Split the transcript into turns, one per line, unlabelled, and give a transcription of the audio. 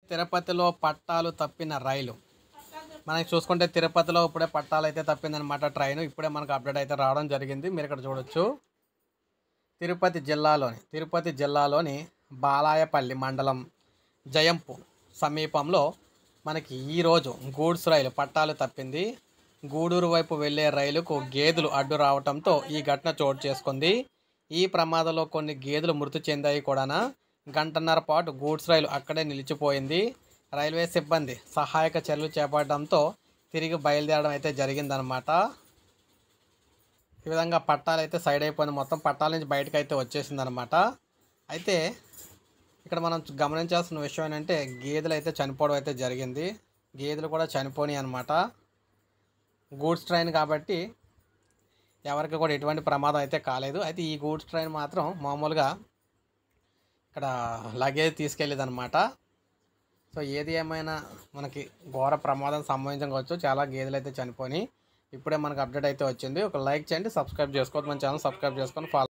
తిరుపతిలో పట్టాలు తప్పిన రైలు మనకి చూసుకుంటే తిరుపతిలో ఇప్పుడే పట్టాలు అయితే తప్పిందనమాట ట్రైన్. ఇప్పుడే మనకు అప్డేట్ అయితే రావడం జరిగింది. మీరు ఇక్కడ చూడొచ్చు. తిరుపతి జిల్లాలోని బాలాయపల్లి మండలం జయంపు సమీపంలో మనకి ఈరోజు గూడ్స్ రైలు పట్టాలు తప్పింది. గూడూరు వైపు వెళ్లే రైలుకు గేదెలు అడ్డు రావడంతో ఈ ఘటన చోటు చేసుకుంది. ఈ ప్రమాదంలో కొన్ని గేదెలు మృతి చెందాయి కూడా. గంటన్నర పాటు గూడ్స్ రైలు అక్కడే నిలిచిపోయింది. రైల్వే సిబ్బంది సహాయక చర్యలు చేపట్టడంతో తిరిగి బయలుదేరడం అయితే జరిగిందనమాట. ఈ విధంగా పట్టాలు అయితే సైడ్ అయిపోయింది. మొత్తం పట్టాల నుంచి బయటకు అయితే వచ్చేసిందనమాట. అయితే ఇక్కడ మనం గమనించాల్సిన విషయం ఏంటంటే గేదెలు అయితే చనిపోవడం అయితే జరిగింది. గేదెలు కూడా చనిపోయినాయి అనమాట. గూడ్స్ ట్రైన్ కాబట్టి ఎవరికి కూడా ఎటువంటి ప్రమాదం అయితే కాలేదు. అయితే ఈ గూడ్స్ ట్రైన్ మాత్రం మామూలుగా ఇక్కడ లగేజ్ తీసుకెళ్ళేదన్నమాట. సో ఏది ఏమైనా మనకి ఘోర ప్రమాదం సంభవించవచ్చు. చాలా గేదెలు అయితే చనిపోయి ఇప్పుడే మనకు అప్డేట్ అయితే వచ్చింది. ఒక లైక్ చేయండి, సబ్స్క్రైబ్ చేసుకోవద్దు, మన ఛానల్ సబ్స్క్రైబ్ చేసుకొని ఫాలో